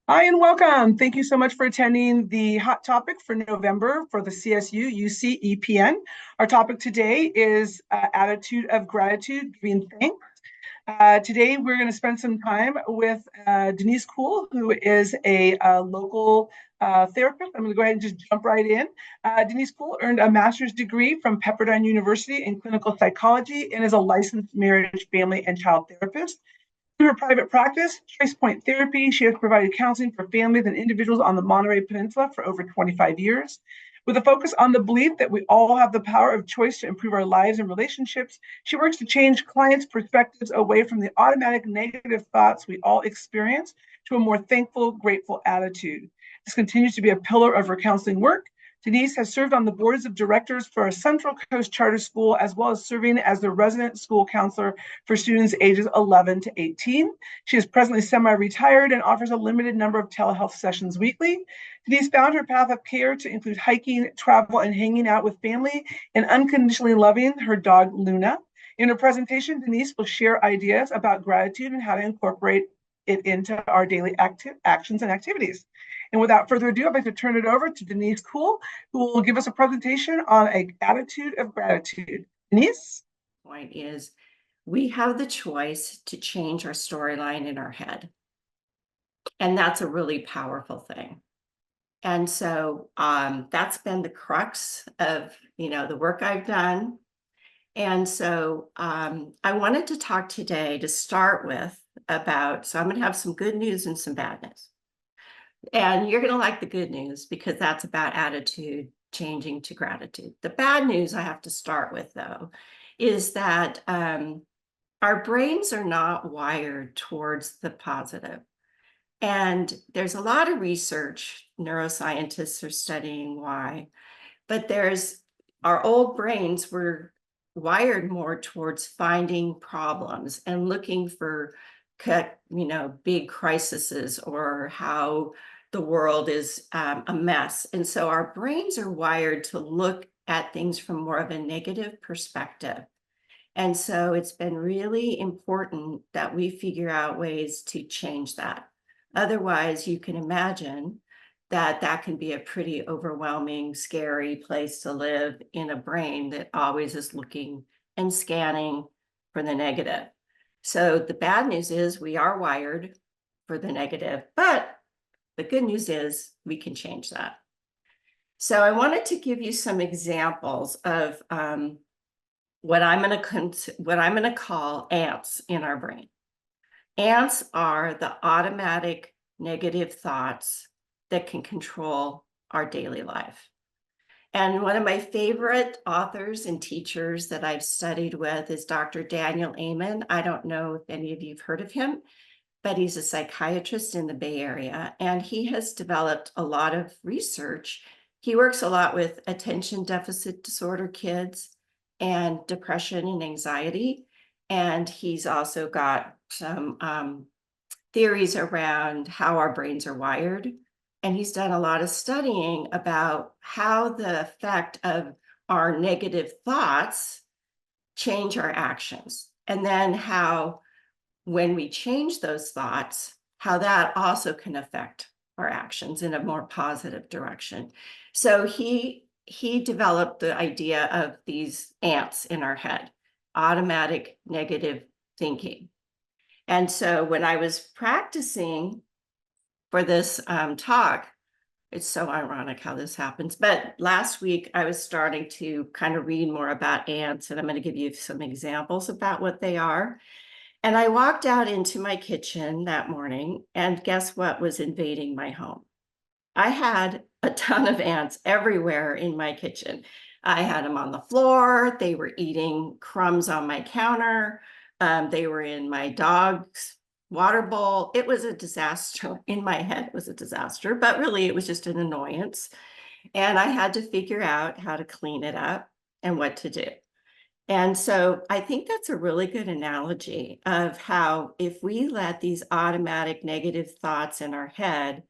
Hi and welcome. Thank you so much for attending the hot topic for November for the CSU EPN. Our topic today is attitude of gratitude, giving thanks. Today we're going to spend some time with Denise Kuehl, who is a local therapist. I'm going to go ahead and just jump right in. Denise Kuehl earned a master's degree from Pepperdine University in clinical psychology and is a licensed marriage, family, and child therapist. Through her private practice, Choicepoint Therapy, she has provided counseling for families and individuals on the Monterey Peninsula for over 25 years. With a focus on the belief that we all have the power of choice to improve our lives and relationships, she works to change clients' perspectives away from the automatic negative thoughts we all experience to a more thankful, grateful attitude. This continues to be a pillar of her counseling work. Denise has served on the boards of directors for a Central Coast charter school, as well as serving as the resident school counselor for students ages 11 to 18. She is presently semi-retired and offers a limited number of telehealth sessions weekly. Denise found her path of care to include hiking, travel, and hanging out with family, and unconditionally loving her dog, Luna. In her presentation, Denise will share ideas about gratitude and how to incorporate it into our daily actions and activities. And without further ado, I'd like to turn it over to Denise Kuehl, who will give us a presentation on an attitude of gratitude. Denise? Point is, we have the choice to change our storyline in our head. And that's a really powerful thing. And so that's been the crux of, the work I've done. And so I wanted to talk today to start with so I'm going to have some good news and some bad news. And you're going to like the good news because that's about attitude changing to gratitude. The bad news I have to start with, though, is that our brains are not wired towards the positive. And there's a lot of research, neuroscientists are studying why, but our old brains were wired more towards finding problems and looking for, big crises or how the world is a mess. And so our brains are wired to look at things from more of a negative perspective. And so it's been really important that we figure out ways to change that. Otherwise, you can imagine that can be a pretty overwhelming, scary place to live in a brain that always is looking and scanning for the negative. So the bad news is we are wired for the negative, but the good news is we can change that. So I wanted to give you some examples of what I'm going to call ants in our brain. Ants are the automatic negative thoughts that can control our daily life. And one of my favorite authors and teachers that I've studied with is Dr. Daniel Amen. I don't know if any of you have heard of him, but he's a psychiatrist in the Bay Area, and he has developed a lot of research. He works a lot with attention deficit disorder kids and depression and anxiety. And he's also got some theories around how our brains are wired. And he's done a lot of studying about how the effect of our negative thoughts change our actions. And then how, when we change those thoughts, how that also can affect our actions in a more positive direction. So he developed the idea of these ants in our head, automatic negative thinking. And so when I was practicing for this talk, it's so ironic how this happens. But last week I was starting to kind of read more about ants, and I'm going to give you some examples about what they are. And I walked out into my kitchen that morning, and guess what was invading my home? I had a ton of ants everywhere in my kitchen. I had them on the floor. They were eating crumbs on my counter. They were in my dog's water bowl. It was a disaster. In my head, it was a disaster, but really it was just an annoyance. And I had to figure out how to clean it up and what to do. And so I think that's a really good analogy of how if we let these automatic negative thoughts in our head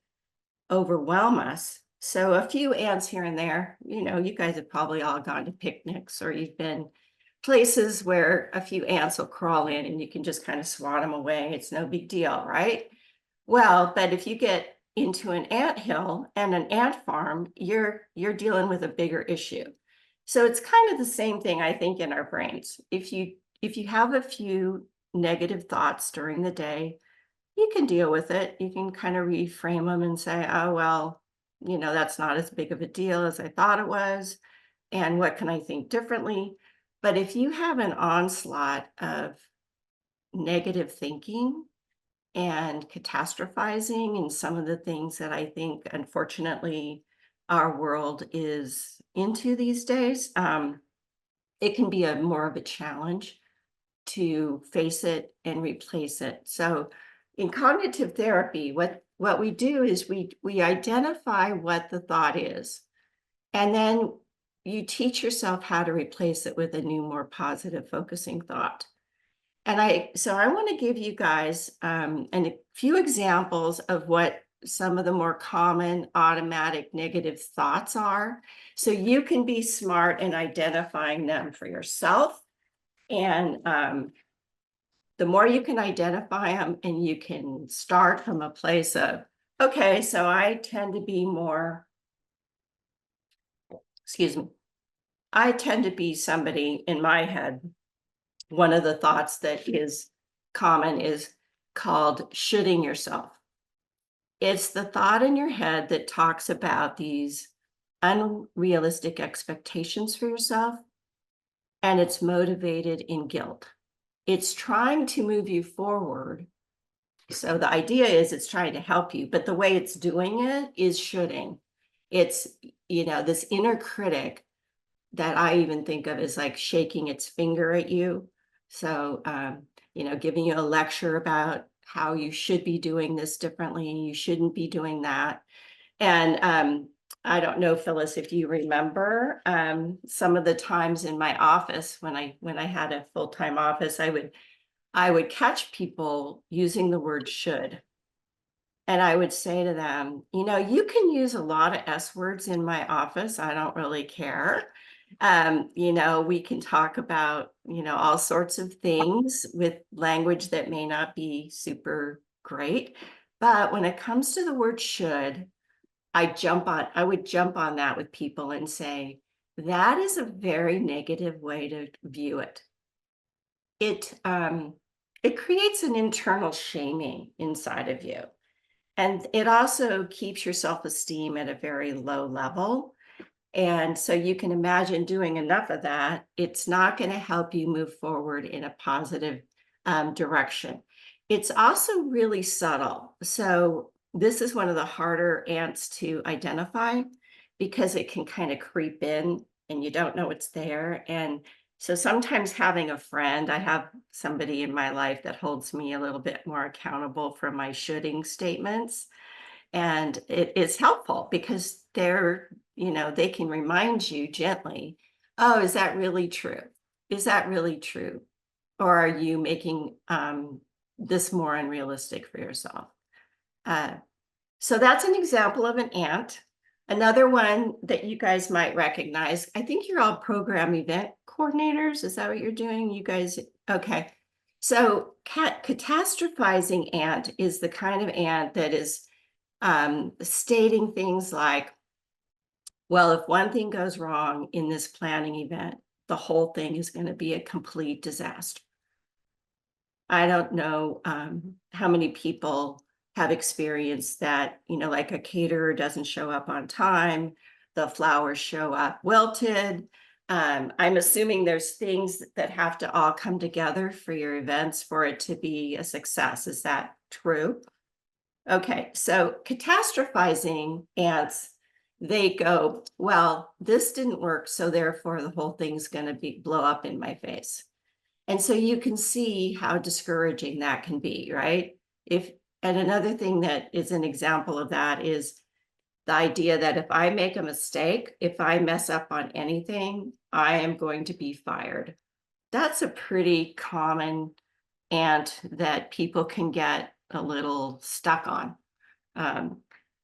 overwhelm us. So a few ants here and there, you guys have probably all gone to picnics or you've been places where a few ants will crawl in and you can just kind of swat them away. It's no big deal, right? Well, but if you get into an anthill and an ant farm, you're dealing with a bigger issue. So it's kind of the same thing, I think, in our brains. If you have a few negative thoughts during the day, you can deal with it. You can kind of reframe them and say, oh, well, that's not as big of a deal as I thought it was. And what can I think differently? But if you have an onslaught of negative thinking and catastrophizing and some of the things that I think, unfortunately, our world is into these days, it can be more of a challenge to face it and replace it. So in cognitive therapy, what we do is we identify what the thought is, and then you teach yourself how to replace it with a new, more positive focusing thought. And I want to give you guys a few examples of what some of the more common automatic negative thoughts are, so you can be smart in identifying them for yourself. And the more you can identify them, and you can start from a place of, okay, so I tend to be more, I tend to be somebody in my head. One of the thoughts that is common is called shoulding yourself. It's the thought in your head that talks about these unrealistic expectations for yourself, and it's motivated in guilt. It's trying to move you forward. So the idea is it's trying to help you, but the way it's doing it is shoulding. It's, this inner critic that I even think of as like shaking its finger at you. So, giving you a lecture about how you should be doing this differently, you shouldn't be doing that. And I don't know, Phyllis, if you remember some of the times in my office when I had a full-time office, I would catch people using the word should. And I would say to them, you can use a lot of S words in my office. I don't really care. We can talk about, all sorts of things with language that may not be super great. But when it comes to the word should, I would jump on that with people and say, that is a very negative way to view it. It creates an internal shaming inside of you. And it also keeps your self-esteem at a very low level. And so you can imagine doing enough of that, it's not going to help you move forward in a positive direction. It's also really subtle. So this is one of the harder ants to identify because it can kind of creep in and you don't know it's there. And so sometimes having a friend, I have somebody in my life that holds me a little bit more accountable for my shoulding statements. And it is helpful because they can remind you gently, oh, is that really true? Is that really true? Or are you making this more unrealistic for yourself? So that's an example of an ant. Another one that you guys might recognize, I think you're all program event coordinators. Is that what you're doing? You guys, okay. So catastrophizing ant is the kind of ant that is stating things like, well, if one thing goes wrong in this planning event, the whole thing is going to be a complete disaster. I don't know how many people have experienced that, like a caterer doesn't show up on time, the flowers show up wilted. I'm assuming there's things that have to all come together for your events for it to be a success. Is that true? Okay, so catastrophizing ants, they go, well, this didn't work, so therefore the whole thing's going to blow up in my face. And so you can see how discouraging that can be, right? And another thing that is an example of that is the idea that if I make a mistake, if I mess up on anything, I am going to be fired. That's a pretty common ant that people can get a little stuck on.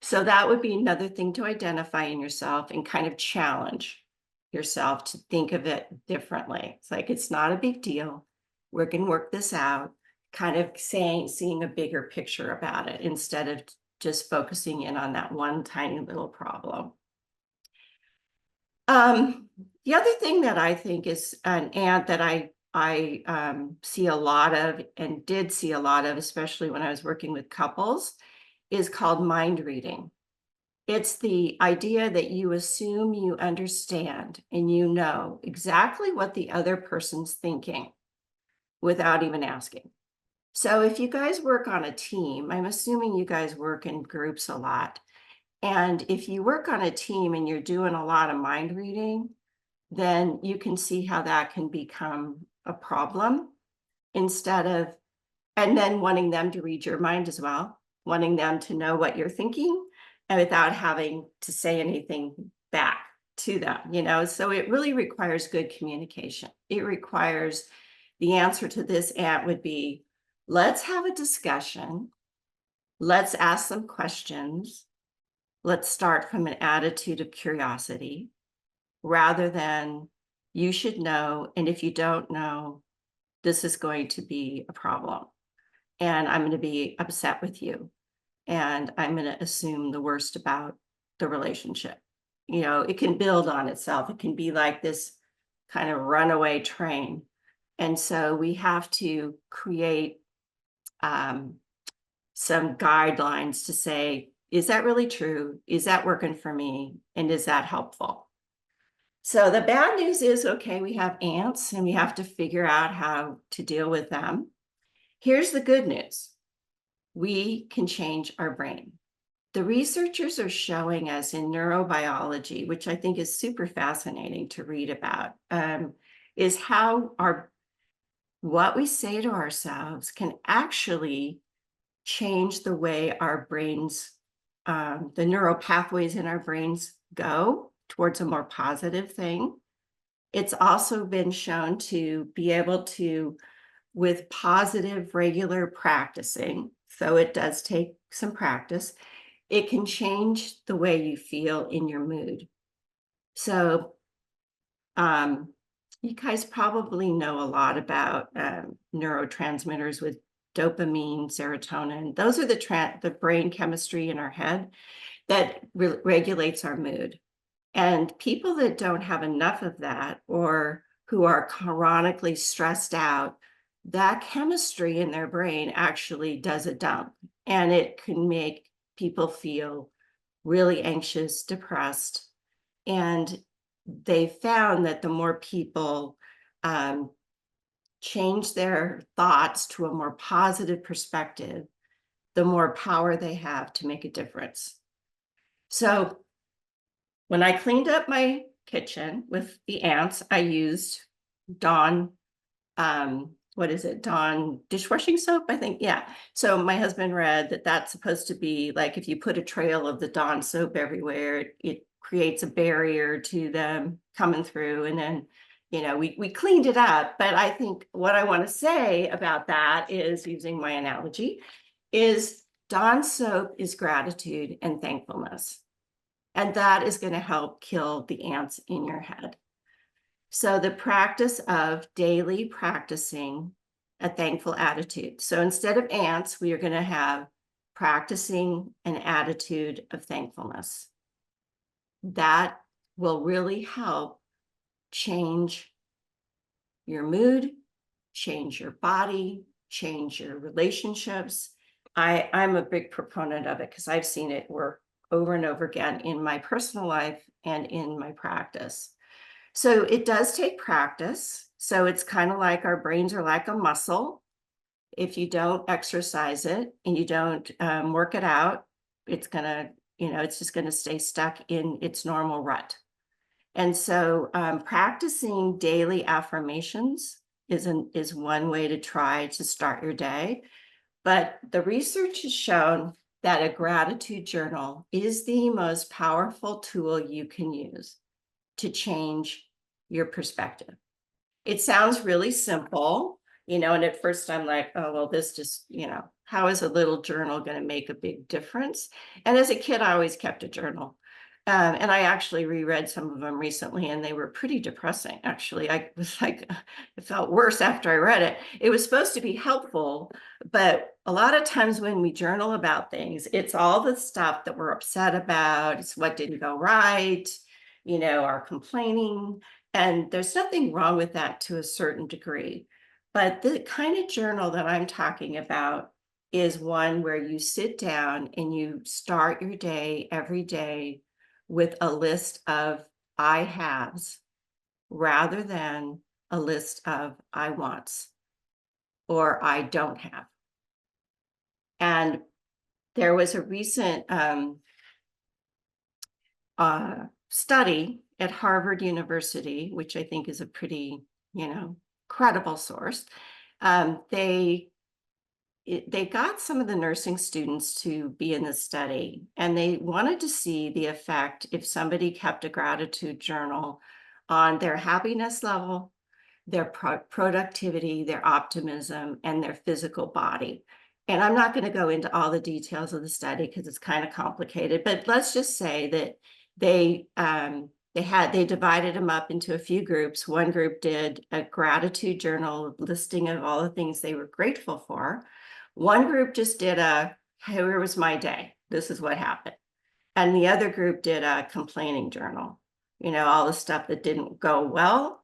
So that would be another thing to identify in yourself and kind of challenge yourself to think of it differently. It's like, it's not a big deal. We can work this out, kind of seeing a bigger picture about it instead of just focusing in on that one tiny little problem. The other thing that I think is an ant that I see a lot of, and did see a lot of, especially when I was working with couples, is called mind reading. It's the idea that you assume you understand and you know exactly what the other person's thinking without even asking. So if you guys work on a team, I'm assuming you guys work in groups a lot. And if you work on a team and you're doing a lot of mind reading, then you can see how that can become a problem instead of, and then wanting them to read your mind as well, wanting them to know what you're thinking and without having to say anything back to them, you know? So it really requires good communication. It requires, the answer to this ant would be, let's have a discussion. Let's ask some questions. Let's start from an attitude of curiosity rather than you should know. And if you don't know, this is going to be a problem. And I'm going to be upset with you. And I'm going to assume the worst about the relationship. You know, it can build on itself. It can be like this kind of runaway train. And so we have to create some guidelines to say, is that really true? Is that working for me? And is that helpful? So the bad news is, okay, we have ants and we have to figure out how to deal with them. Here's the good news. We can change our brain. The researchers are showing us in neurobiology, which I think is super fascinating to read about, is how what we say to ourselves can actually change the way our brains, the neural pathways in our brains go towards a more positive thing. It's also been shown to be able to, with positive regular practicing, so it does take some practice, it can change the way you feel in your mood. So you guys probably know a lot about neurotransmitters with dopamine, serotonin. Those are the brain chemistry in our head that regulates our mood. And people that don't have enough of that, or who are chronically stressed out, that chemistry in their brain actually does a dump. And it can make people feel really anxious, depressed. And they found that the more people change their thoughts to a more positive perspective, the more power they have to make a difference. So when I cleaned up my kitchen with the ants, I used Dawn, Dawn dishwashing soap, I think. Yeah. So my husband read that that's supposed to be like, if you put a trail of the Dawn soap everywhere, it creates a barrier to them coming through. And then, you know, we cleaned it up. But I think what I want to say about that is, using my analogy, is Dawn soap is gratitude and thankfulness. And that is going to help kill the ants in your head. So the practice of daily practicing a thankful attitude. So instead of ants, we are going to have practicing an attitude of thankfulness. That will really help change your mood, change your body, change your relationships. I'm a big proponent of it because I've seen it work over and over again in my personal life and in my practice. So it does take practice. So it's kind of like our brains are like a muscle. If you don't exercise it and you don't work it out, it's gonna, it's just gonna stay stuck in its normal rut. And so practicing daily affirmations is one way to try to start your day. But the research has shown that a gratitude journal is the most powerful tool you can use to change your perspective. It sounds really simple, and at first I'm like, oh, well, this just, how is a little journal going to make a big difference? And as a kid, I always kept a journal. And I actually reread some of them recently, and they were pretty depressing, actually. I was like, it felt worse after I read it. It was supposed to be helpful, but a lot of times when we journal about things, it's all the stuff that we're upset about. It's what didn't go right, our complaining. And there's nothing wrong with that to a certain degree. But the kind of journal that I'm talking about is one where you sit down and you start your day every day with a list of I haves rather than a list of I wants or I don't have. And there was a recent study at Harvard University, which I think is a pretty, credible source. They got some of the nursing students to be in the study, and they wanted to see the effect if somebody kept a gratitude journal on their happiness level, their productivity, their optimism, and their physical body. And I'm not going to go into all the details of the study because it's kind of complicated, but let's just say that they divided them up into a few groups. One group did a gratitude journal listing of all the things they were grateful for. One group just did here was my day. This is what happened. And the other group did a complaining journal, all the stuff that didn't go well.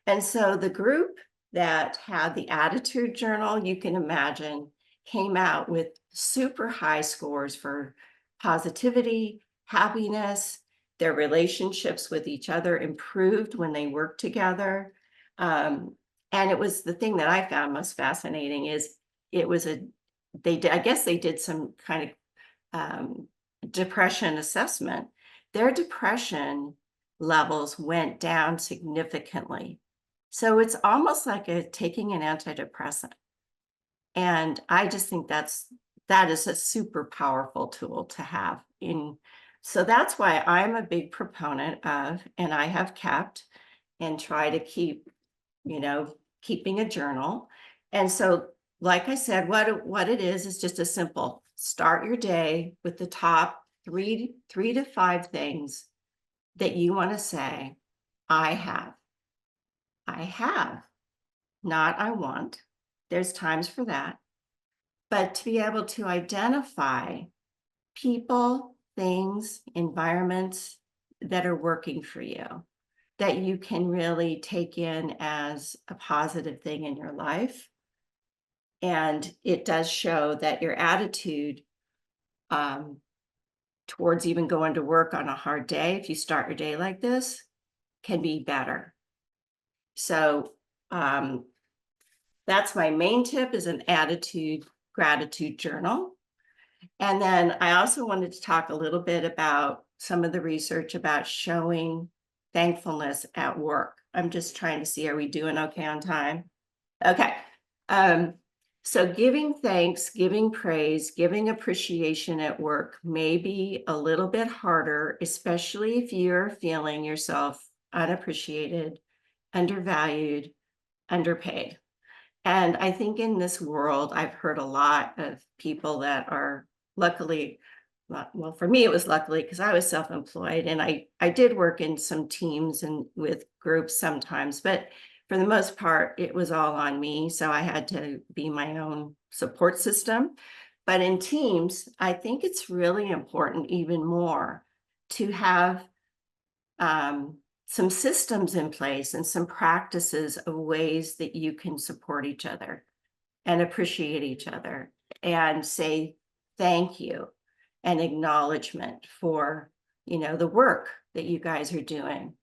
And so the group that had the attitude journal, you can imagine, came out with super high scores for positivity, happiness, their relationships with each other improved when they worked together. And it was the thing that I found most fascinating is I guess they did some kind of depression assessment. Their depression levels went down significantly. So it's almost like taking an antidepressant. And I just think that is a super powerful tool to have. So that's why I'm a big proponent of, and I have kept and try to keep, keeping a journal. And so, like I said, what it is just a simple start your day with the top three to five things that you want to say, I have, not I want. There's times for that. But to be able to identify people, things, environments that are working for you, that you can really take in as a positive thing in your life. And it does show that your attitude towards even going to work on a hard day, if you start your day like this, can be better. So that's my main tip, is an attitude gratitude journal. And then I also wanted to talk a little bit about some of the research about showing thankfulness at work. I'm just trying to see, are we doing okay on time? Okay. So giving thanks, giving praise, giving appreciation at work may be a little bit harder, especially if you're feeling yourself unappreciated, undervalued, underpaid. And I think in this world, I've heard a lot of people that are luckily, well, for me, it was luckily because I was self-employed, and I did work in some teams and with groups sometimes, but for the most part, it was all on me. So I had to be my own support system. But in teams, I think it's really important even more to have some systems in place and some practices of ways that you can support each other and appreciate each other and say thank you and acknowledgement for, the work that you guys are doing.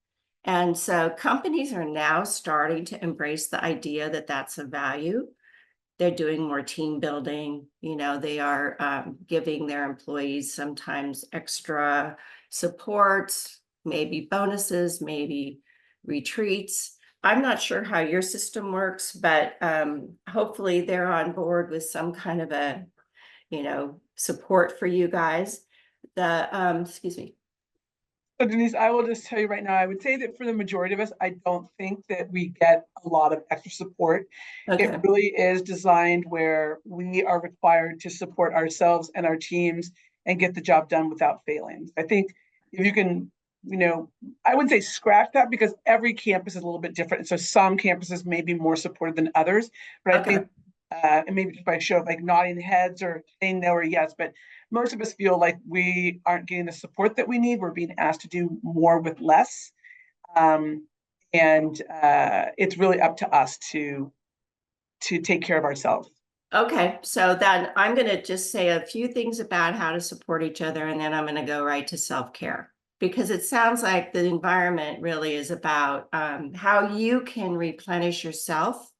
And so companies are now starting to embrace the idea that that's a value. They're doing more team building. They are giving their employees sometimes extra supports, maybe bonuses, maybe retreats. I'm not sure how your system works, but hopefully they're on board with some kind of a, support for you guys. Excuse me. So Denise, I will just tell you right now, I would say that for the majority of us, I don't think that we get a lot of extra support. Okay. It really is designed where we are required to support ourselves and our teams and get the job done without failing. I think if you can, I wouldn't say scratch that, because every campus is a little bit different. So some campuses may be more supportive than others, but I Okay. think, and maybe just by show of like nodding heads or saying no or yes, but most of us feel like we aren't getting the support that we need. We're being asked to do more with less. Um, and it's really up to us to take care of ourselves. Okay, so then I'm going to just say a few things about how to support each other, and then I'm going to go right to self-care, because it sounds like the environment really is about how you can replenish yourself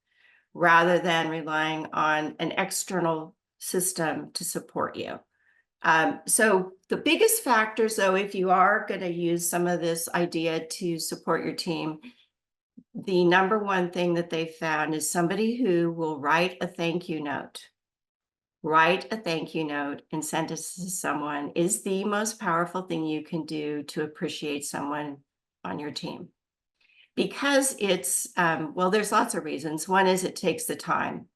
rather than relying on an external system to support you. So the biggest factors, though, if you are going to use some of this idea to support your team, the number one thing that they found is somebody who will write a thank you note. Write a thank you note and send it to someone is the most powerful thing you can do to appreciate someone on your team. Because it's, well, there's lots of reasons. One is it takes the time.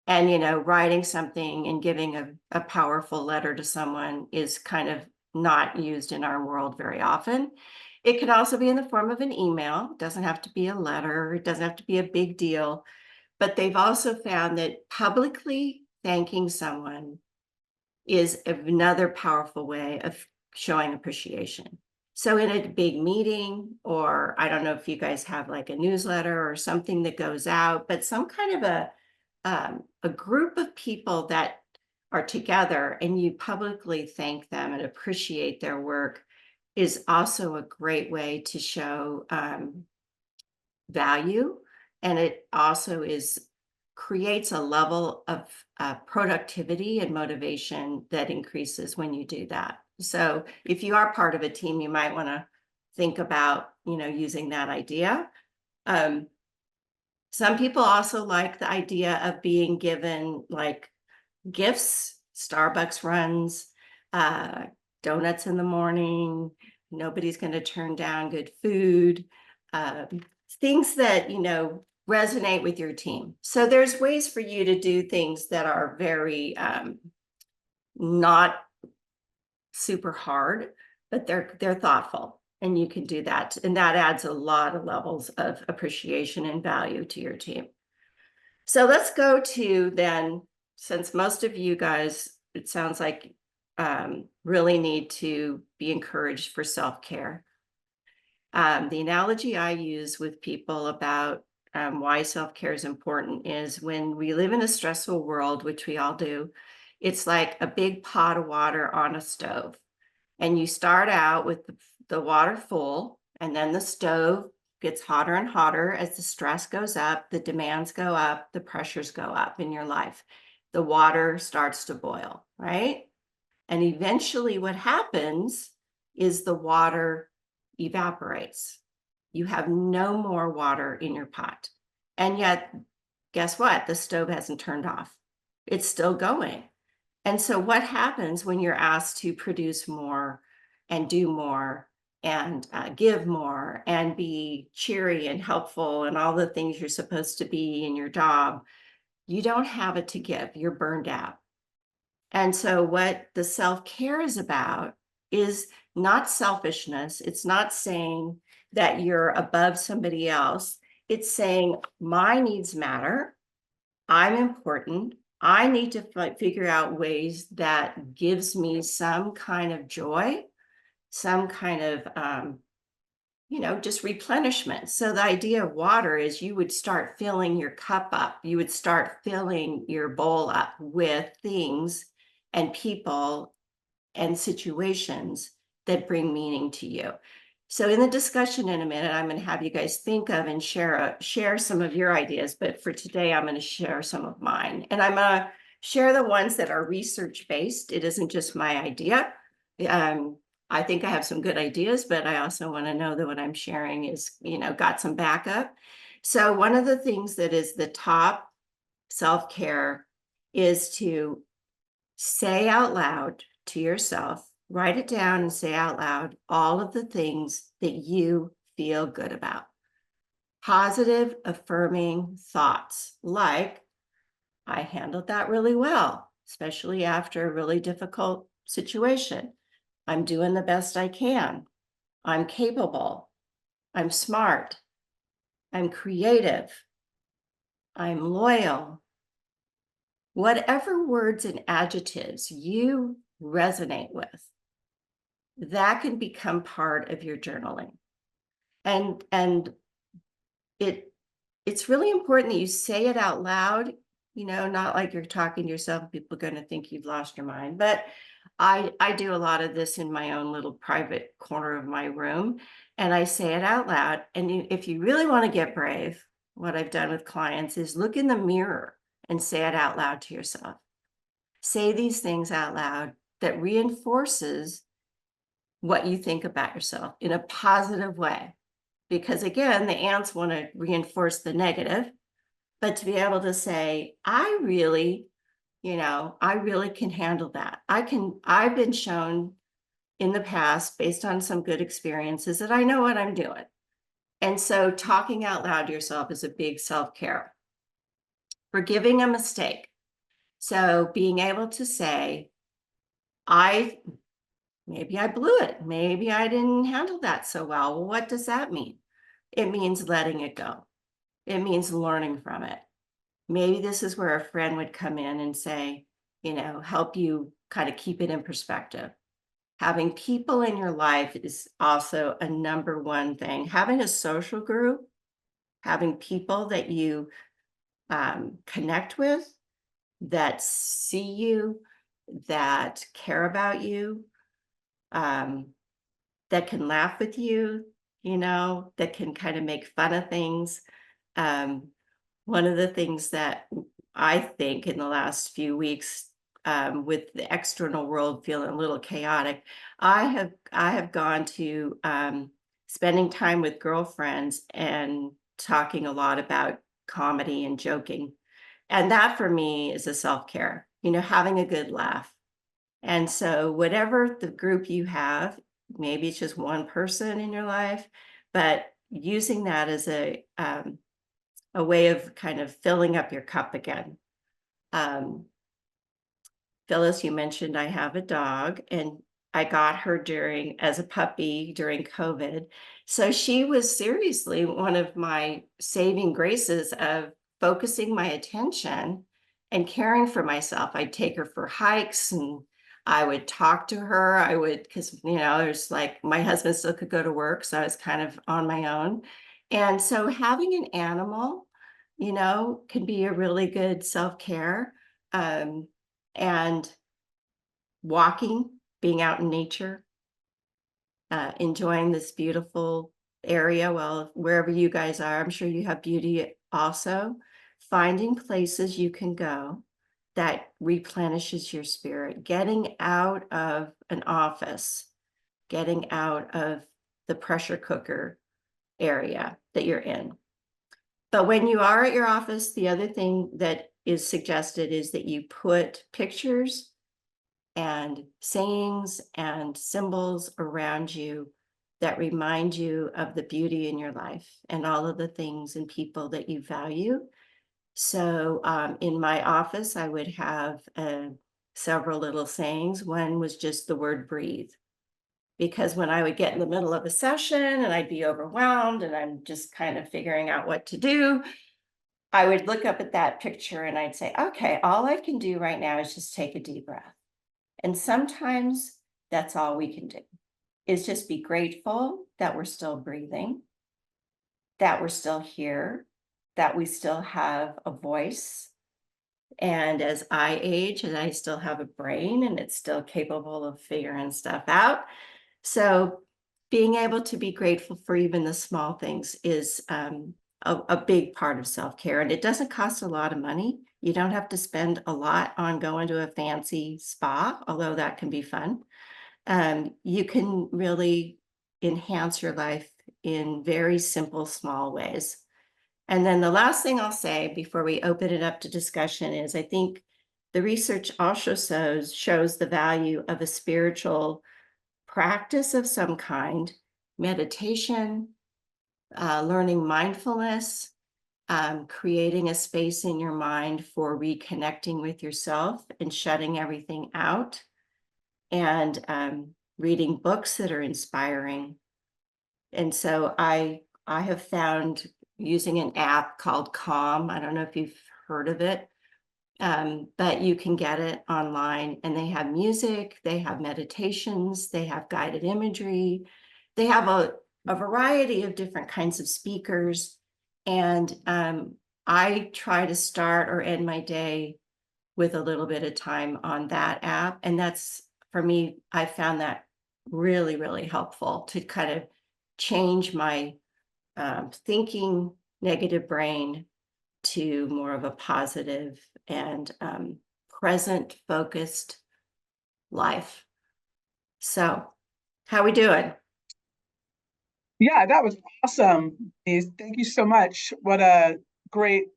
And, writing something and giving a powerful letter to someone is kind of not used in our world very often. It can also be in the form of an email. It doesn't have to be a letter. It doesn't have to be a big deal. But they've also found that publicly thanking someone is another powerful way of showing appreciation. So in a big meeting, or I don't know if you guys have like a newsletter or something that goes out, but some kind of a group of people that are together and you publicly thank them and appreciate their work is also a great way to show value. And it also creates a level of productivity and motivation that increases when you do that. So if you are part of a team, you might want to think about, using that idea. Some people also like the idea of being given like gifts, Starbucks runs, donuts in the morning. Nobody's going to turn down good food, things that, resonate with your team. So there's ways for you to do things that are very not super hard, but they're thoughtful, and you can do that. And that adds a lot of levels of appreciation and value to your team. So let's go to then, since most of you guys, it sounds like really need to be encouraged for self-care. The analogy I use with people about why self-care is important is when we live in a stressful world, which we all do, it's like a big pot of water on a stove. And you start out with the water full, and then the stove gets hotter and hotter as the stress goes up, the demands go up, the pressures go up in your life. The water starts to boil, right? And eventually what happens is the water evaporates. You have no more water in your pot. And yet, guess what? The stove hasn't turned off. It's still going. And so what happens when you're asked to produce more and do more and give more and be cheery and helpful and all the things you're supposed to be in your job? You don't have it to give. You're burned out. And so what the self-care is about is not selfishness. It's not saying that you're above somebody else. It's saying my needs matter. I'm important. I need to figure out ways that gives me some kind of joy, some kind of, just replenishment. So the idea of water is you would start filling your cup up. You would start filling your bowl up with things and people and situations that bring meaning to you. So in the discussion in a minute, I'm going to have you guys think of and share some of your ideas. But for today, I'm going to share some of mine. And I'm going to share the ones that are research-based. It isn't just my idea. I think I have some good ideas, but I also want to know that what I'm sharing is, got some backup. So one of the things that is the top self-care is to say out loud to yourself, write it down and say out loud all of the things that you feel good about. Positive, affirming thoughts like, I handled that really well, especially after a really difficult situation. I'm doing the best I can. I'm capable, I'm smart, I'm creative, I'm loyal. Whatever words and adjectives you resonate with, that can become part of your journaling. And it's really important that you say it out loud, not like you're talking to yourself, people are going to think you've lost your mind. But I do a lot of this in my own little private corner of my room, and I say it out loud. And if you really want to get brave, what I've done with clients is look in the mirror and say it out loud to yourself. Say these things out loud that reinforces what you think about yourself in a positive way. Because again, the ants want to reinforce the negative, but to be able to say, I really can handle that. I've been shown in the past, based on some good experiences, that I know what I'm doing. And so talking out loud to yourself is a big self-care. Forgiving a mistake. So being able to say, maybe I blew it. Maybe I didn't handle that so well. Well, what does that mean? It means letting it go. It means learning from it. Maybe this is where a friend would come in and say, help you kind of keep it in perspective. Having people in your life is also a number one thing. Having a social group, having people that you connect with, that see you, that care about you, that can laugh with you, that can kind of make fun of things. One of the things that I think in the last few weeks, with the external world feeling a little chaotic, I have gone to spending time with girlfriends and talking a lot about comedy and joking. And that for me is a self-care, having a good laugh. And so whatever the group you have, maybe it's just one person in your life, but using that as a way of kind of filling up your cup again. Phyllis, you mentioned I have a dog, and I got her as a puppy during COVID. So she was seriously one of my saving graces of focusing my attention and caring for myself. I'd take her for hikes and I would talk to her. Because, there's like, my husband still could go to work, so I was kind of on my own. And so having an animal, can be a really good self-care. And walking, being out in nature, enjoying this beautiful area. Well, wherever you guys are, I'm sure you have beauty also. Finding places you can go that replenishes your spirit, getting out of an office, getting out of the pressure cooker area that you're in. But when you are at your office, the other thing that is suggested is that you put pictures and sayings and symbols around you that remind you of the beauty in your life and all of the things and people that you value. So in my office, I would have several little sayings. One was just the word breathe. Because when I would get in the middle of a session and I'd be overwhelmed and I'm just kind of figuring out what to do, I would look up at that picture and I'd say, okay, all I can do right now is just take a deep breath. And sometimes that's all we can do, is just be grateful that we're still breathing, that we're still here, that we still have a voice. And as I age, and I still have a brain and it's still capable of figuring stuff out. So being able to be grateful for even the small things is a big part of self-care. And it doesn't cost a lot of money. You don't have to spend a lot on going to a fancy spa, although that can be fun. You can really enhance your life in very simple, small ways. And then the last thing I'll say before we open it up to discussion is I think the research also shows the value of a spiritual practice of some kind, meditation, learning mindfulness, creating a space in your mind for reconnecting with yourself and shutting everything out, and reading books that are inspiring, And so I have found using an app called Calm. I don't know if you've heard of it, but you can get it online, and they have music, they have meditations, they have guided imagery, they have a variety of different kinds of speakers. And I try to start or end my day with a little bit of time on that app. And that's, for me, I found that really, really helpful to kind of change my thinking negative brain to more of a positive and present focused life. So how we doing? Yeah, that was awesome. Denise. Thank you so much. What a great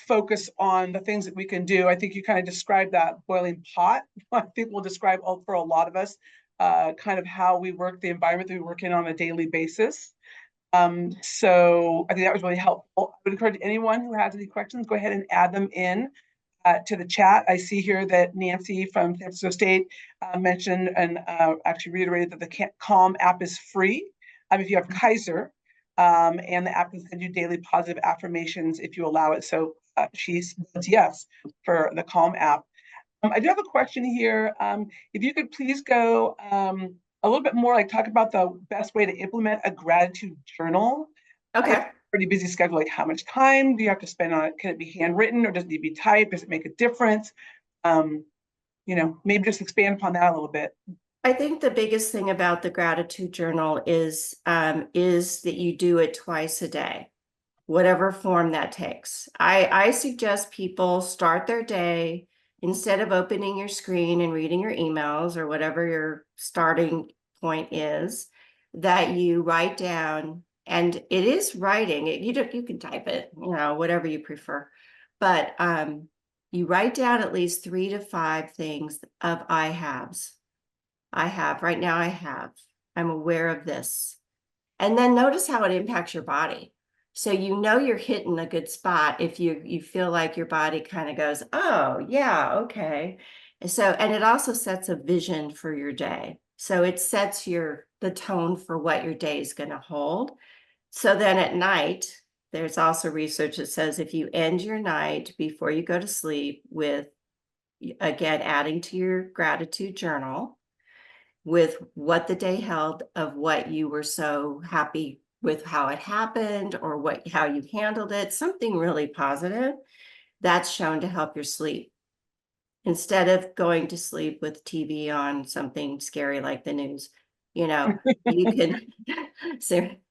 focus on the things that we can do. I think you kind of described that boiling pot. I think we'll describe for a lot of us kind of how we work, the environment that we work in on a daily basis. So I think that was really helpful. I would encourage anyone who has any questions, go ahead and add them in to the chat. I see here that Nancy from San Francisco State mentioned and actually reiterated that the Calm app is free. If you have Kaiser, and the app can send you daily positive affirmations if you allow it. So she says yes for the Calm app. I do have a question here. If you could please go a little bit more, like talk about the best way to implement a gratitude journal. Okay. Pretty busy schedule. Like, how much time do you have to spend on it? Can it be handwritten, or does it need to be typed? Does it make a difference? Maybe just expand upon that a little bit. I think the biggest thing about the gratitude journal is that you do it twice a day, whatever form that takes. I suggest people start their day, instead of opening your screen and reading your emails or whatever your starting point is, that you write down. And it is writing. You can type it, whatever you prefer. But you write down at least 3 to 5 things of I haves. Right now I'm aware of this. And then notice how it impacts your body. So you're hitting a good spot if you feel like your body kind of goes, oh yeah, okay. And it also sets a vision for your day. So it sets the tone for what your day is going to hold. So then at night, there's also research that says if you end your night before you go to sleep with, again, adding to your gratitude journal with what the day held, of what you were so happy with how it happened, or how you handled it, something really positive, that's shown to help your sleep. Instead of going to sleep with TV on, something scary like the news, you can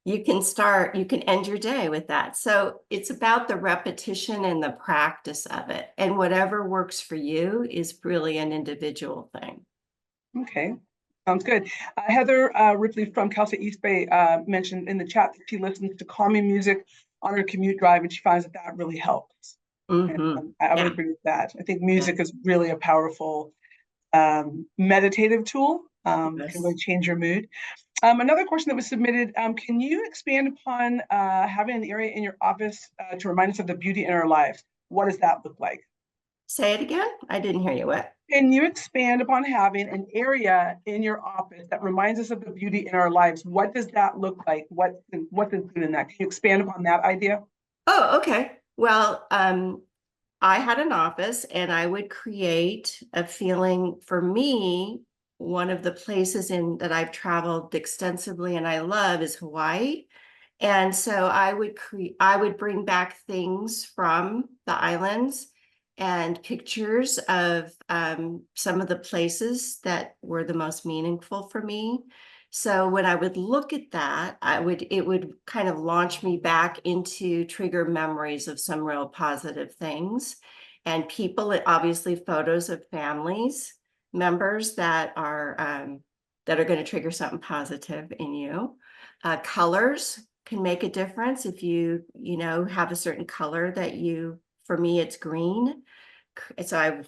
you can end your day with that. So it's about the repetition and the practice of it, and whatever works for you is really an individual thing. Okay. Sounds good. Heather Ripley from Cal State East Bay mentioned in the chat that she listens to calming music on her commute drive, and she finds that really helps. Mm-hmm. I would agree with that. I think music is really a powerful meditative tool. Yes. Can really change your mood. Another question that was submitted, can you expand upon having an area in your office to remind us of the beauty in our lives? What does that look like? Say it again. I didn't hear you. What? Can you expand upon having an area in your office that reminds us of the beauty in our lives? What does that look like? What's included in that? Can you expand upon that idea? Oh, okay. Well, I had an office, and I would create a feeling. For me, one of the places that I've traveled extensively and I love is Hawaii. And so I would bring back things from the islands and pictures of some of the places that were the most meaningful for me. So when I would look at that, it would kind of launch me back into trigger memories of some real positive things. And people, obviously photos of families members that are going to trigger something positive in you. Colors can make a difference. If you have a certain color for me, it's green. So I don't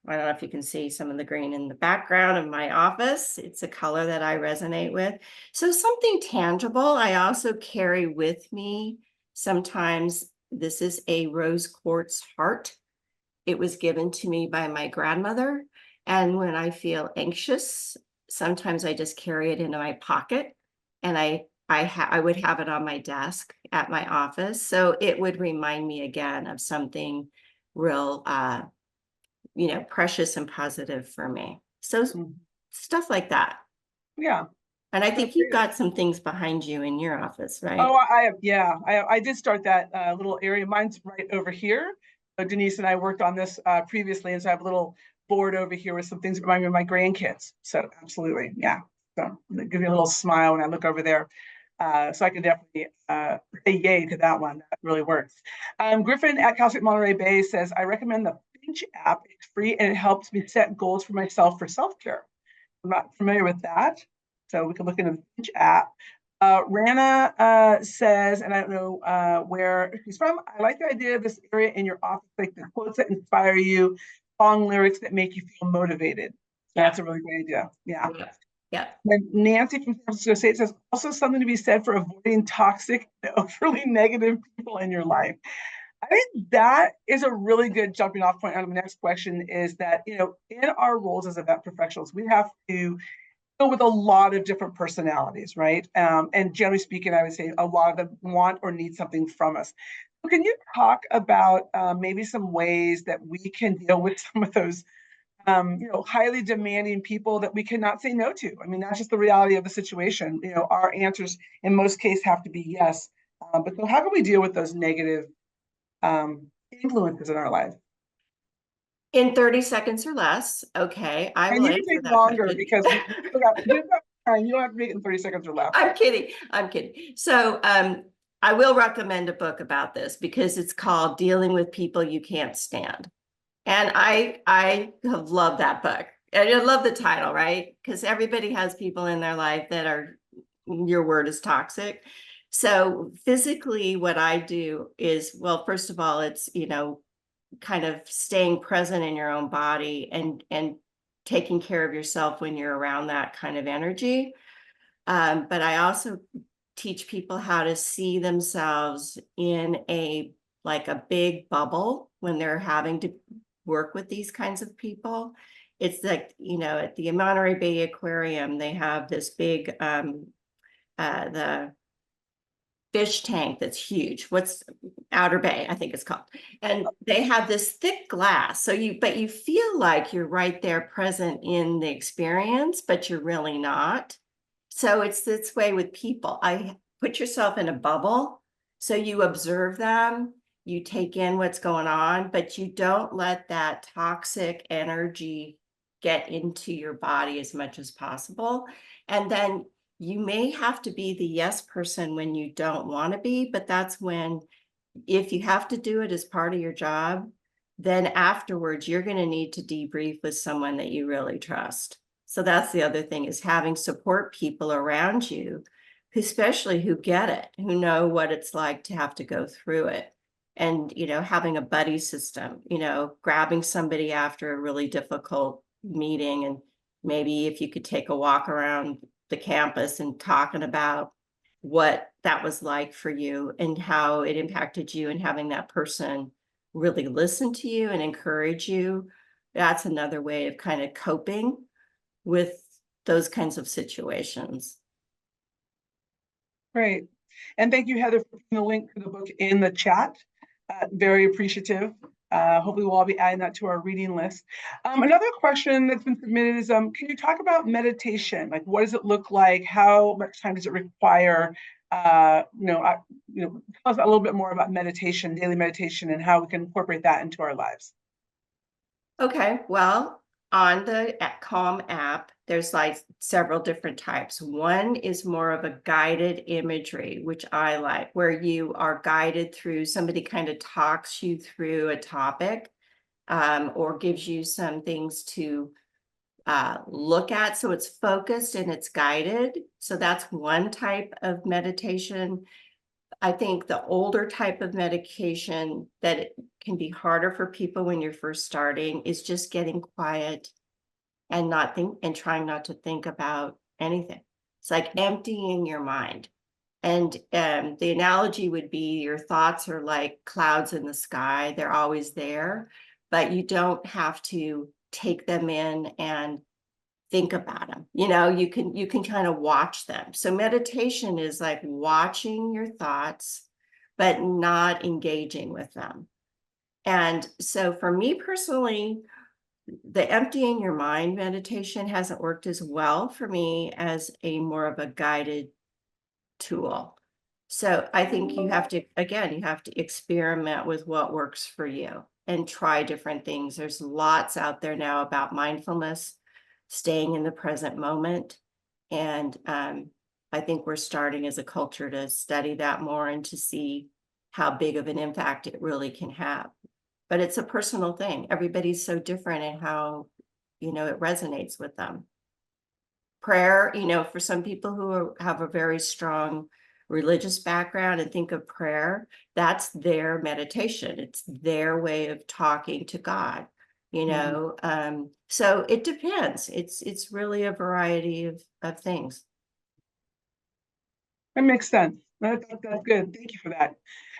know if you can see some of the green in the background of my office. It's a color that I resonate with. So something tangible. I also carry with me sometimes. This is a rose quartz heart. It was given to me by my grandmother. And when I feel anxious, sometimes I just carry it into my pocket, and I I would have it on my desk at my office. So it would remind me again of something real, precious and positive for me. So stuff like that. Yeah. And I think you've got some things behind you in your office, right? Oh, I did start that little area. Mine's right over here. Denise and I worked on this previously, and so I have a little board over here with some things that remind me of my grandkids. So absolutely, yeah. So it gives me a little smile when I look over there. So I can definitely say yay to that one. That really works. Griffin at Cal State Monterey Bay says, I recommend the Finch app. It's free and it helps me set goals for myself for self-care. I'm not familiar with that. So we can look into the Finch app. Rana says, and I don't know where he's from, I like the idea of this area in your office, like the quotes that inspire you, song lyrics that make you feel motivated. So that's a really great idea. Yeah. Yeah. And Nancy from San Francisco State says, also something to be said for avoiding toxic, overly negative people in your life. I think that is a really good jumping off point on the next question is that, in our roles as event professionals, we have to deal with a lot of different personalities, right? And generally speaking, I would say a lot of them want or need something from us. So can you talk about maybe some ways that we can deal with some of those highly demanding people that we cannot say no to? I mean, that's just the reality of the situation. Our answers in most cases have to be yes. But so how can we deal with those negative influences in our life? In 30 seconds or less. Okay, I And will you can answer take that longer question. because we got time. You don't have to make it in 30 seconds or less. I'm kidding. So I will recommend a book about this because it's called Dealing with People You Can't Stand. And I have loved that book. And I love the title, right? Because everybody has people in their life that are, your word is toxic. So physically, what I do is, well, first of all, it's, kind of staying present in your own body and taking care of yourself when you're around that kind of energy. But I also teach people how to see themselves in like a big bubble when they're having to work with these kinds of people. It's like, at the Monterey Bay Aquarium, they have this big, the fish tank that's huge. What's Outer Bay, I think it's called. And they have this thick glass. But you feel like you're right there present in the experience, but you're really not. So it's this way with people. I put yourself in a bubble. So you observe them, you take in what's going on, but you don't let that toxic energy get into your body as much as possible. And then you may have to be the yes person when you don't want to be, but that's when, if you have to do it as part of your job, then afterwards you're going to need to debrief with someone that you really trust. So that's the other thing, is having support people around you, especially who get it, who know what it's like to have to go through it. And, having a buddy system, grabbing somebody after a really difficult meeting, and maybe if you could take a walk around the campus and talking about what that was like for you and how it impacted you, and having that person really listen to you and encourage you. That's another way of kind of coping with those kinds of situations. Great. And thank you, Heather, for putting the link to the book in the chat. Very appreciative. Hopefully we'll all be adding that to our reading list. Another question that's been submitted is, can you talk about meditation? Like, what does it look like? How much time does it require? Tell us a little bit more about meditation, daily meditation, and how we can incorporate that into our lives. Okay, well, on the Calm app, there's like several different types. One is more of a guided imagery, which I like, where you are guided through, somebody kind of talks you through a topic, or gives you some things to look at. So it's focused and it's guided. So that's one type of meditation. I think the older type of medication that it can be harder for people when you're first starting is just getting quiet and trying not to think about anything. It's like emptying your mind. And the analogy would be, your thoughts are like clouds in the sky. They're always there, but you don't have to take them in and think about them. You can kind of watch them. So meditation is like watching your thoughts, but not engaging with them. And so for me personally, the emptying your mind meditation hasn't worked as well for me as a more of a guided tool. So I think you have to experiment with what works for you and try different things. There's lots out there now about mindfulness, staying in the present moment. And I think we're starting as a culture to study that more and to see how big of an impact it really can have. But it's a personal thing. Everybody's so different in how, it resonates with them. Prayer, for some people who have a very strong religious background and think of prayer, that's their meditation. It's their way of talking to God, so it depends. It's really a variety of things. That makes sense. That's good. Thank you for that.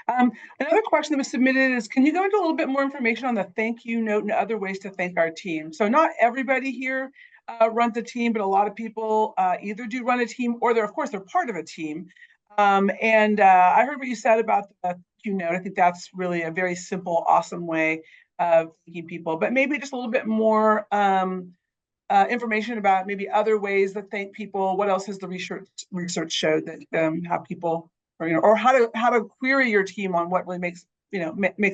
Another question that was submitted is, can you go into a little bit more information on the thank you note and other ways to thank our team? So not everybody here runs a team, but a lot of people either do run a team or of course, they're part of a team. And I heard what you said about the thank you note. I think that's really a very simple, awesome way of thanking people, but maybe just a little bit more information about maybe other ways that thank people. What else has the research showed that how people, or how to query your team on what really makes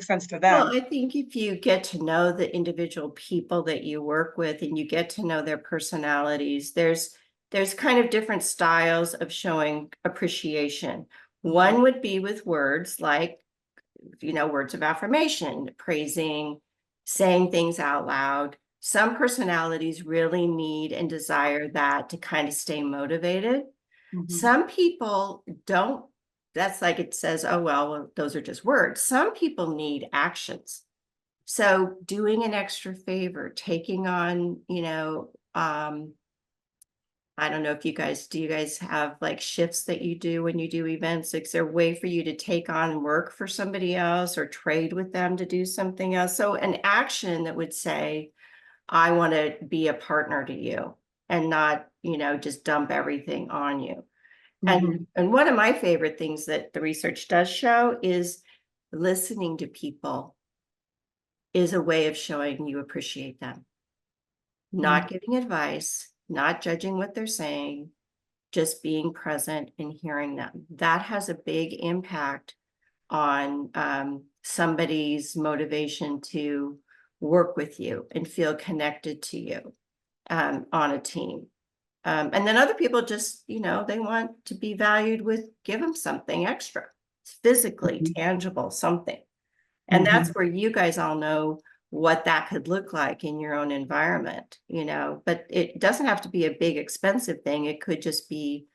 sense to them? Well, I think if you get to know the individual people that you work with and you get to know their personalities, there's kind of different styles of showing appreciation. One would be with words like, words of affirmation, praising, saying things out loud. Some personalities really need and desire that to kind of stay motivated. Some people don't. That's like it says, oh, well, those are just words. Some people need actions. So doing an extra favor, taking on, I don't know if do you guys have like shifts that you do when you do events? Is there a way for you to take on work for somebody else or trade with them to do something else? So an action that would say, I want to be a partner to you and not, just dump everything on you. And one of my favorite things that the research does show is listening to people is a way of showing you appreciate them. Not giving advice, not judging what they're saying, just being present and hearing them. That has a big impact on somebody's motivation to work with you and feel connected to you on a team. And then other people just, they want to be valued with, give them something extra, physically tangible, something. And that's where you guys all know what that could look like in your own environment, but it doesn't have to be a big expensive thing. It could just be,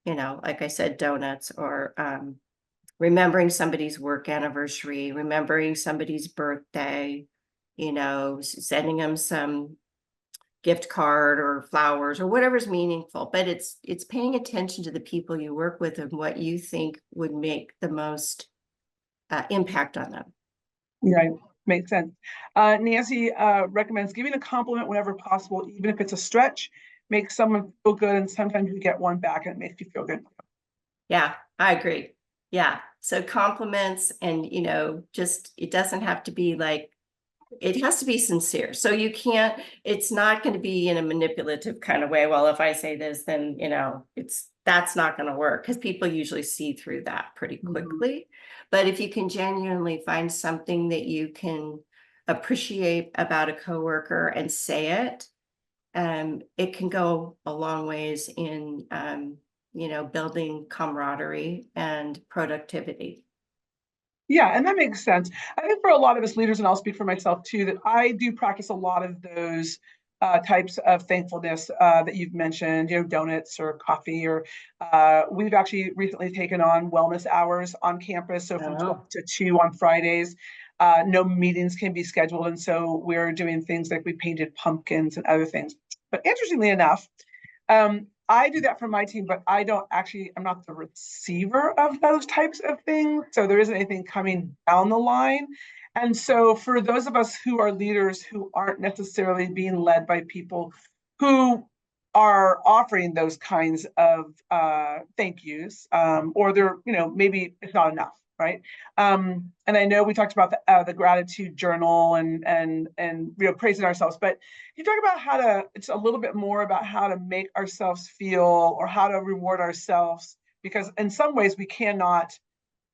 like I said, donuts or remembering somebody's work anniversary, remembering somebody's birthday, sending them some gift card or flowers or whatever's meaningful. But it's paying attention to the people you work with and what you think would make the most impact on them. Right. Makes sense. Nancy recommends giving a compliment whenever possible, even if it's a stretch, makes someone feel good. And sometimes you get one back and it makes you feel good. Yeah, I agree. Yeah. So compliments and, just, it doesn't have to be like, it has to be sincere. So it's not going to be in a manipulative kind of way. Well, if I say this, then, that's not going to work because people usually see through that pretty quickly. But if you can genuinely find something that you can appreciate about a coworker and say it, it can go a long ways in, building camaraderie and productivity. Yeah, and that makes sense. I think for a lot of us leaders, and I'll speak for myself too, that I do practice a lot of those types of thankfulness that you've mentioned, donuts or coffee, or we've actually recently taken on wellness hours on campus. So from 12 to 2 on Fridays, no meetings can be scheduled. And so we're doing things like we painted pumpkins and other things. But interestingly enough, I do that for my team, but I'm not the receiver of those types of things. So there isn't anything coming down the line. And so for those of us who are leaders who aren't necessarily being led by people who are offering those kinds of thank yous, or they're, maybe it's not enough, right? And I know we talked about the gratitude journal and praising ourselves, but you talk about it's a little bit more about how to make ourselves feel or how to reward ourselves, because in some ways we can't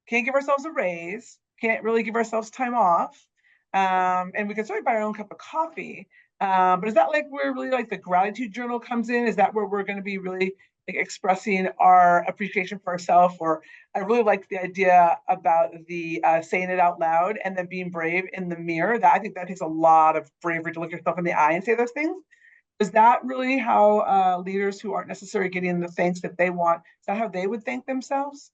give ourselves a raise, can't really give ourselves time off, and we can certainly buy our own cup of coffee. But is that like where really like the gratitude journal comes in? Is that where we're going to be really like expressing our appreciation for ourselves? Or I really like the idea about the saying it out loud and then being brave in the mirror. I think that takes a lot of bravery to look yourself in the eye and say those things. Is that really how leaders who aren't necessarily getting the thanks that they want, is that how they would thank themselves?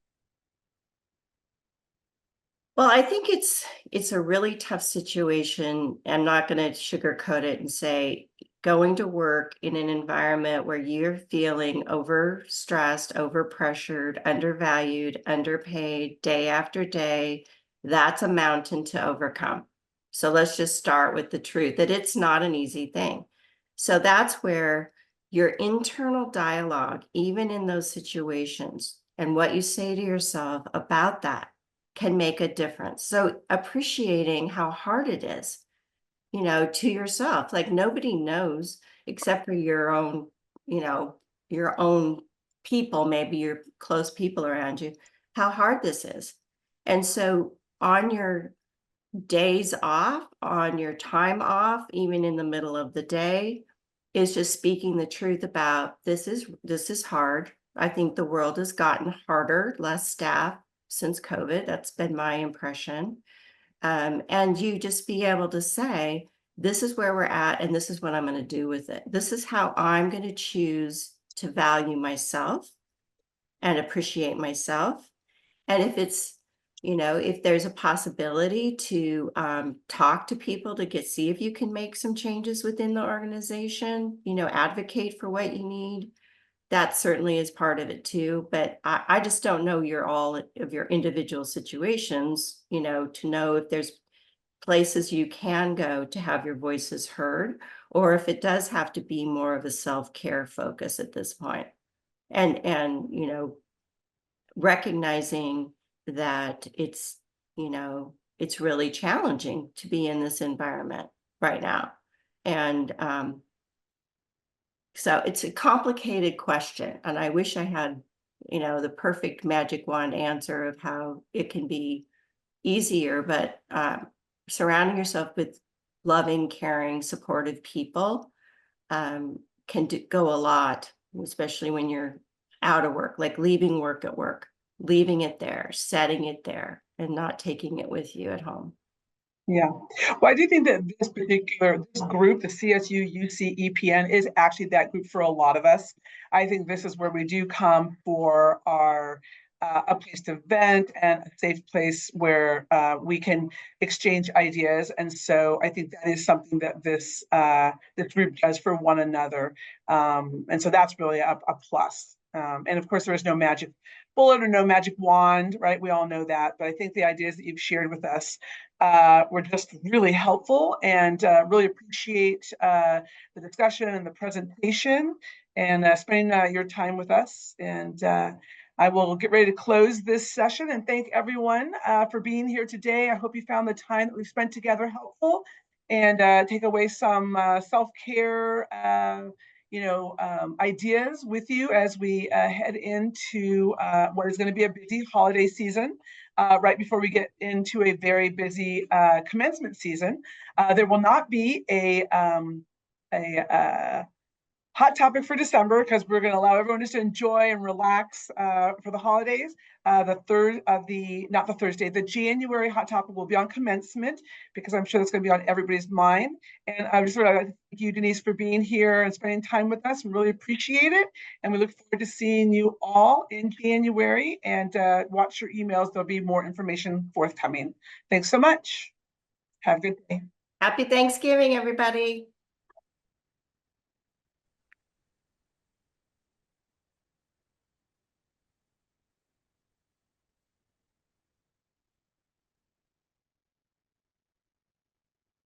Well, I think it's a really tough situation. I'm not going to sugarcoat it and say going to work in an environment where you're feeling overstressed, overpressured, undervalued, underpaid day after day, that's a mountain to overcome. So let's just start with the truth that it's not an easy thing. So that's where your internal dialogue, even in those situations, and what you say to yourself about that can make a difference. So appreciating how hard it is, to yourself, like nobody knows except for your own, your own people, maybe your close people around you, how hard this is. And so on your days off, on your time off, even in the middle of the day, is just speaking the truth about this is hard. I think the world has gotten harder, less staff since COVID. That's been my impression. And you just be able to say, this is where we're at, and this is what I'm going to do with it. This is how I'm going to choose to value myself and appreciate myself. And if there's a possibility to talk to people to see if you can make some changes within the organization, advocate for what you need, that certainly is part of it too. But I just don't know all of your individual situations, to know if there's places you can go to have your voices heard, or if it does have to be more of a self-care focus at this point. And recognizing that it's really challenging to be in this environment right now. And so it's a complicated question, and I wish I had, the perfect magic wand answer of how it can be easier, but surrounding yourself with loving, caring, supportive people can go a lot, especially when you're out of work, like leaving work at work, leaving it there, setting it there, and not taking it with you at home. Yeah. Well, I do think that this group, the CSU-UC-EPN, is actually that group for a lot of us. I think this is where we do come for our a place to vent and a safe place where we can exchange ideas. And so I think that is something that this group does for one another. And so that's really a plus. And of course, there is no magic bullet or no magic wand, right? We all know that. But I think the ideas that you've shared with us were just really helpful, and really appreciate the discussion and the presentation and spending your time with us. And I will get ready to close this session and thank everyone for being here today. I hope you found the time that we've spent together helpful, and take away some self-care ideas with you as we head into what is going to be a busy holiday season. Right before we get into a very busy commencement season. There will not be a hot topic for December because we're going to allow everyone just to enjoy and relax for the holidays. The January hot topic will be on commencement, because I'm sure that's going to be on everybody's mind. And I just want to thank you, Denise, for being here and spending time with us. We really appreciate it. And we look forward to seeing you all in January, and watch your emails. There'll be more information forthcoming. Thanks so much. Have a good day. Happy Thanksgiving, everybody.